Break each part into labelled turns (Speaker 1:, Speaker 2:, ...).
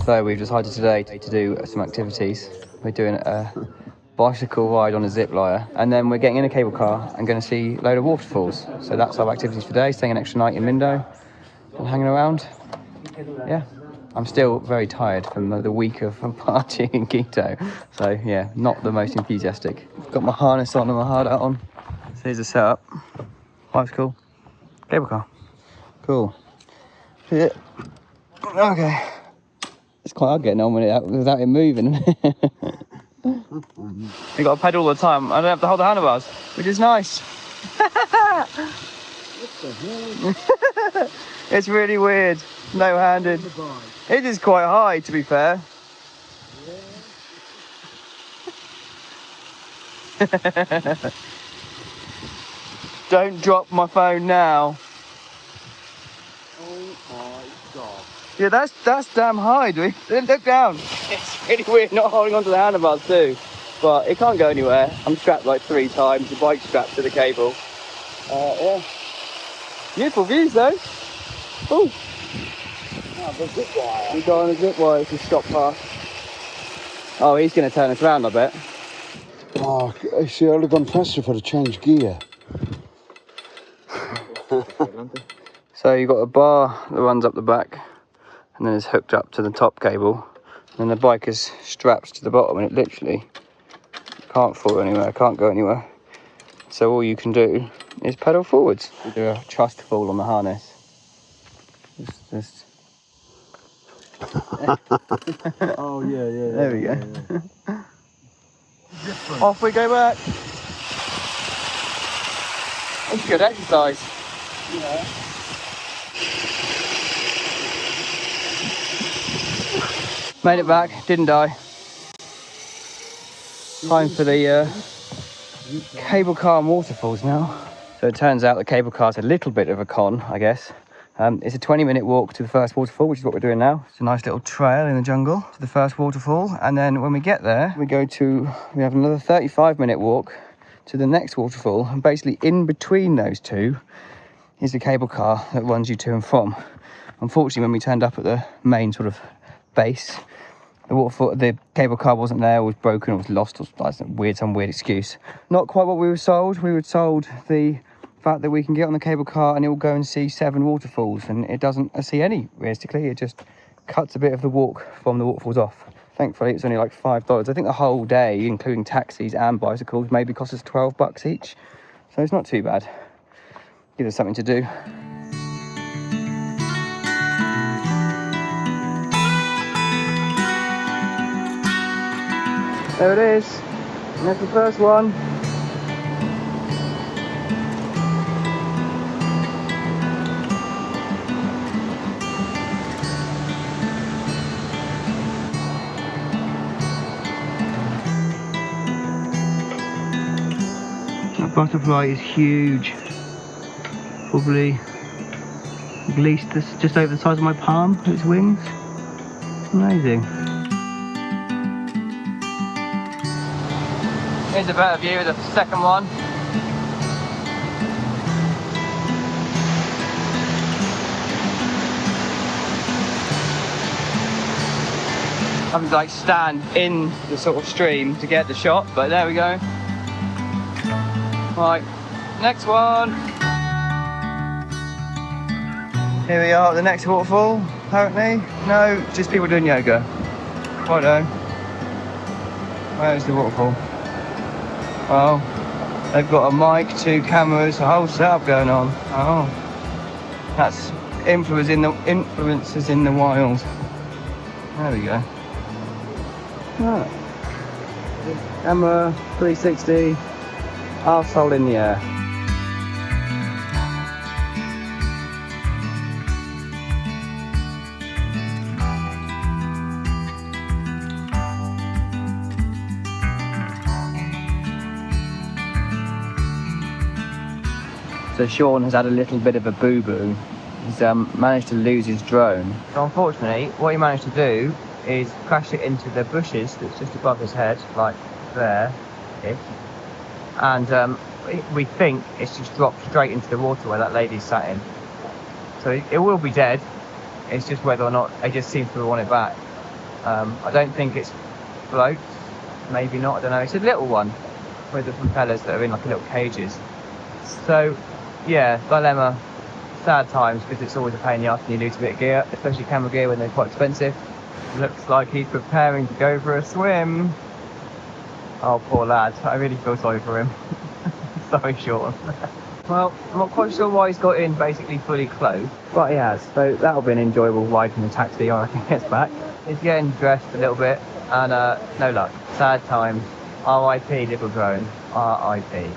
Speaker 1: So we've decided today to do some activities. We're doing a bicycle ride on a zip wire, and then we're getting in a cable car and going to see a load of waterfalls. So that's our activities for today, staying an extra night in Mindo and hanging around. Yeah, I'm still very tired from the week of partying in Quito. So yeah, not the most enthusiastic. Got my harness on and my hard hat on. So here's the setup. Bicycle, cable car. Cool. Yeah. Okay. It's quite hard getting on with it without it moving. You got to pedal all the time. I don't have to hold the handlebars, which is nice. It's really weird. No-handed. It is quite high, to be fair. Don't drop my phone now.
Speaker 2: Oh my god.
Speaker 1: Yeah, that's damn high, dude. Look down. It's really weird not holding onto the handlebars too. But it can't go anywhere. I'm strapped like 3 times. The bike's strapped to the cable. Yeah. Beautiful views though. Ooh.
Speaker 2: Oh, the zip wire.
Speaker 1: We go on a zip wire to stop past. Oh, he's going to turn us around, I bet.
Speaker 2: Oh, I see, I'd have gone faster for the change gear.
Speaker 1: So you've got a bar that runs up the back and then it's hooked up to the top cable. And then the bike is strapped to the bottom and it literally can't fall anywhere, can't go anywhere. So all you can do is pedal forwards. We do a trust fall on the harness. Just...
Speaker 2: Oh, yeah.
Speaker 1: There we go. Off we go back. It's good exercise.
Speaker 2: Yeah.
Speaker 1: Made it back, didn't die. Time for the cable car and waterfalls now. So it turns out the cable car's a little bit of a con, I guess. It's a 20-minute walk to the first waterfall, which is what we're doing now. It's a nice little trail in the jungle to the first waterfall. And then when we get there, we have another 35-minute walk to the next waterfall. And basically in between those two is the cable car that runs you to and from. Unfortunately, when we turned up at the main sort of base, the cable car wasn't there, it was broken, it was lost, or some weird excuse. Not quite what we were sold. We were sold the fact that we can get on the cable car and it will go and see 7 waterfalls, and it doesn't see any, realistically. It just cuts a bit of the walk from the waterfalls off. Thankfully, it's only like $5. I think the whole day, including taxis and bicycles, maybe cost us $12 each. So it's not too bad. Give us something to do. There it is, and that's the first one. That butterfly is huge, probably at least just over the size of my palm, its wings. Amazing. Here's a better view of the second one. I have to like stand in the sort of stream to get the shot, but there we go. Right, next one. Here we are at the next waterfall, apparently. No, just people doing yoga. Righto. Where's the waterfall? Well, they've got a mic, 2 cameras, a whole setup going on. Oh, that's influences in the wild. There we go. Ah. Camera, 360, arsehole in the air. So Sean has had a little bit of a boo-boo. He's managed to lose his drone. So unfortunately, what he managed to do is crash it into the bushes that's just above his head, like there-ish. And we think it's just dropped straight into the water where that lady sat in. So it will be dead. It's just whether or not they just seem to want it back. I don't think it's floats, maybe not, I don't know. It's a little one with the propellers that are in like little cages. So yeah, dilemma, sad times, because it's always a pain in the ass when you lose a bit of gear, especially camera gear when they're quite expensive. Looks like he's preparing to go for a swim. Oh, poor lad, I really feel sorry for him. Sorry, Sean. Well, I'm not quite sure why he's got in basically fully clothed, but he has. So that'll be an enjoyable ride from the taxi when he gets back. He's getting dressed a little bit, and no luck. Sad times. R.I.P. little drone. R.I.P.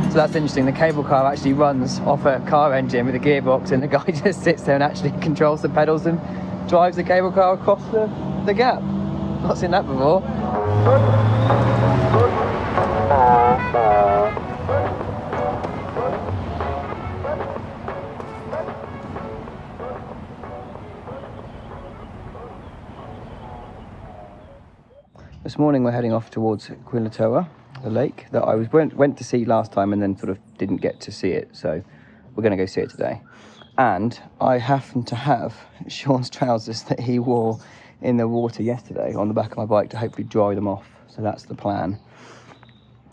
Speaker 1: So that's interesting, the cable car actually runs off a car engine with a gearbox, and the guy just sits there and actually controls the pedals and drives the cable car across the gap. Not seen that before. This morning we're heading off towards Quilotoa, the lake that I went to see last time and then sort of didn't get to see it, so we're going to go see it today. And I happen to have Sean's trousers that he wore in the water yesterday on the back of my bike to hopefully dry them off, so that's the plan.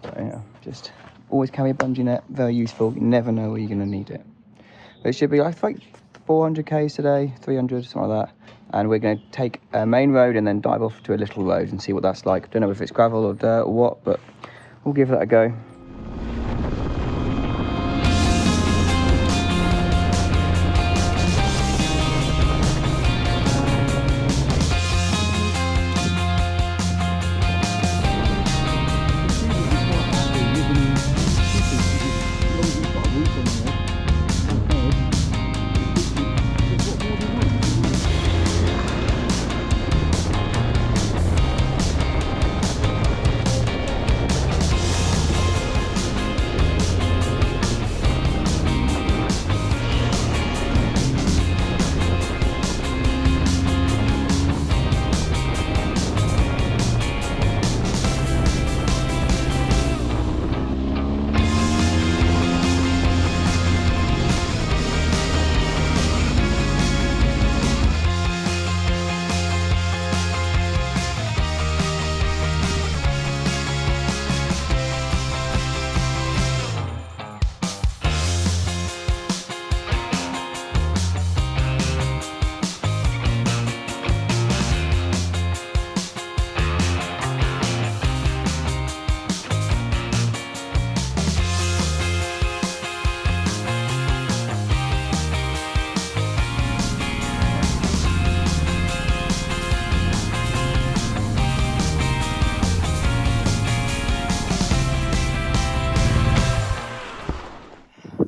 Speaker 1: So yeah, just always carry a bungee net, very useful, you never know where you're going to need it. But it should be, I think, 400 k's today, 300, something like that. And we're going to take a main road and then dive off to a little road and see what that's like. Don't know if it's gravel or dirt or what, but we'll give that a go.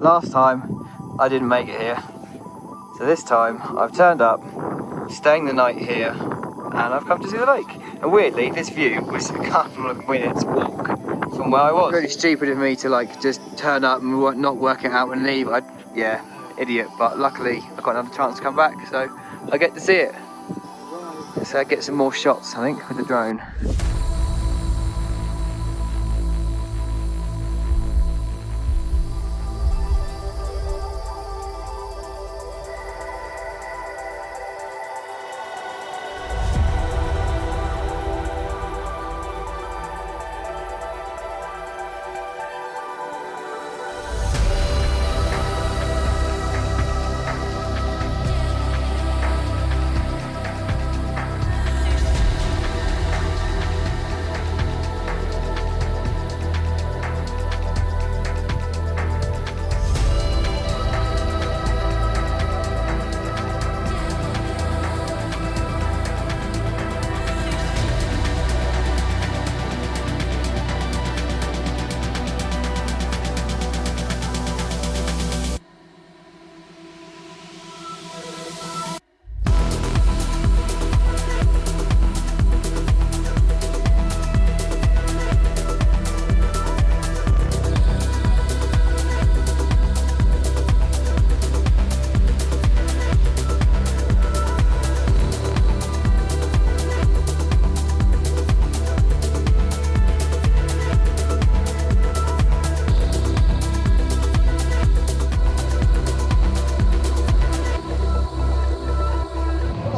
Speaker 1: Last time I didn't make it here, so this time I've turned up, staying the night here, and I've come to see the lake. And weirdly, this view was a couple of minutes walk from where I was. Really stupid of me to like just turn up and not work it out and leave. Yeah, idiot, but luckily I got another chance to come back, so I get to see it. So I get some more shots, I think, with the drone.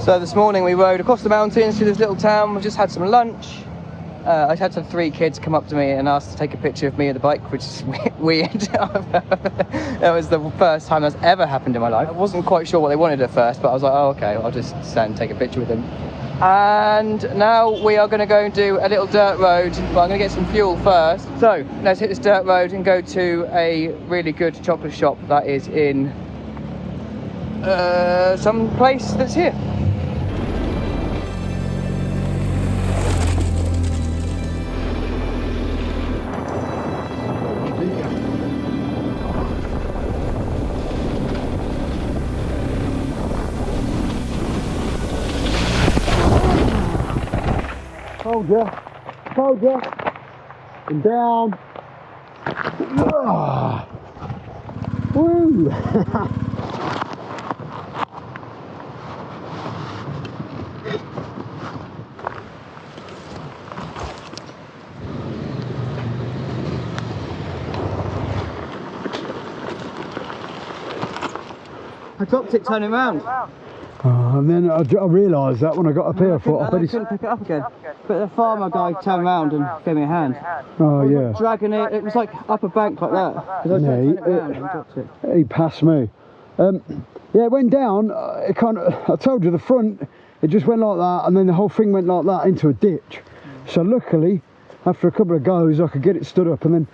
Speaker 1: So this morning we rode across the mountains to this little town. We just had some lunch. I had some 3 kids come up to me and ask to take a picture of me and the bike, which is weird. That was the first time that's ever happened in my life. I wasn't quite sure what they wanted at first, but I was like, oh, okay, I'll just stand and take a picture with them. And now we are going to go and do a little dirt road, but I'm going to get some fuel first. So let's hit this dirt road and go to a really good chocolate shop that is in some place that's here.
Speaker 2: Told ya. And down. Ah. Woo.
Speaker 1: I dropped it turning around.
Speaker 2: And then I realised that when I got up here, I thought I
Speaker 1: couldn't pick it up again. But the farmer guy turned around and gave me a hand.
Speaker 2: Oh yeah.
Speaker 1: Dragging it, it was like up a bank like that.
Speaker 2: He passed me. Yeah, it went down. It kind of. I told you the front. It just went like that, and then the whole thing went like that into a ditch. So luckily, after a couple of goes, I could get it stood up and then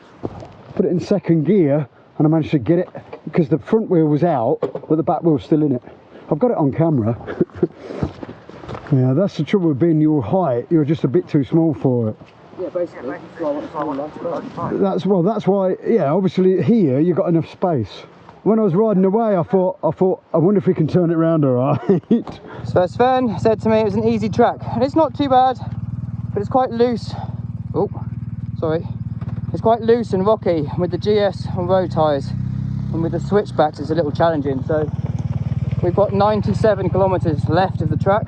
Speaker 2: put it in second gear, and I managed to get it because the front wheel was out, but the back wheel was still in it. I've got it on camera. Yeah, that's the trouble with being your height. You're just a bit too small for it.
Speaker 1: Yeah, basically.
Speaker 2: That's why. Yeah, obviously here you got enough space. When I was riding away, I thought, I wonder if we can turn it round all right.
Speaker 1: So Sven said to me it was an easy track, and it's not too bad, but it's quite loose. Oh, sorry. It's quite loose and rocky with the GS on road tyres, and with the switchbacks it's a little challenging. So we've got 97 kilometres left of the track,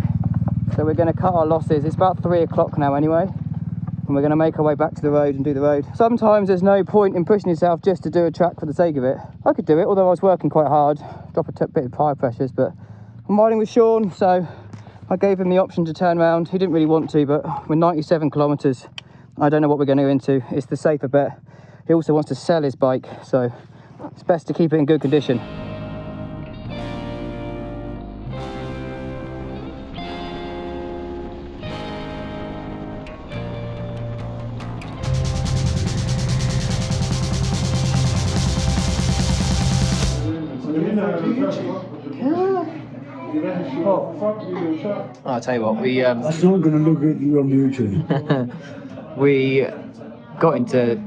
Speaker 1: so we're going to cut our losses. It's about 3 o'clock now anyway, and we're going to make our way back to the road and do the road. Sometimes there's no point in pushing yourself just to do a track for the sake of it. I could do it, although I was working quite hard, drop a bit of tyre pressures, but I'm riding with Sean, so I gave him the option to turn around. He didn't really want to, but we're 97 kilometres. I don't know what we're going to go into. It's the safer bet. He also wants to sell his bike, so it's best to keep it in good condition. I'll tell you what,
Speaker 2: That's not going to look at you on YouTube.
Speaker 1: we got into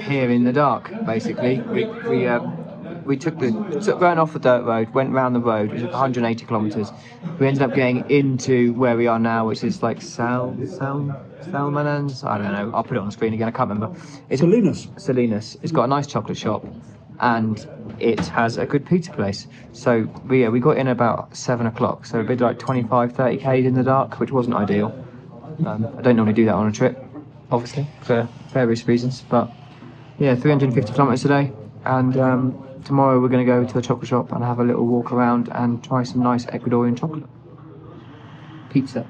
Speaker 1: here in the dark, basically. We took going off the dirt road, went round the road, which was 180 kilometres. We ended up getting into where we are now, which is like Salinas. I don't know. I'll put it on the screen again. I can't remember. It's Salinas. It's got a nice chocolate shop, and it has a good pizza place. So we got in about 7 o'clock. So a bit like 25-30 k's in the dark, which wasn't ideal. I don't normally do that on a trip, obviously, for various reasons. But yeah, 350 kilometres a day, and tomorrow we're going to go to the chocolate shop and have a little walk around and try some nice Ecuadorian chocolate pizza.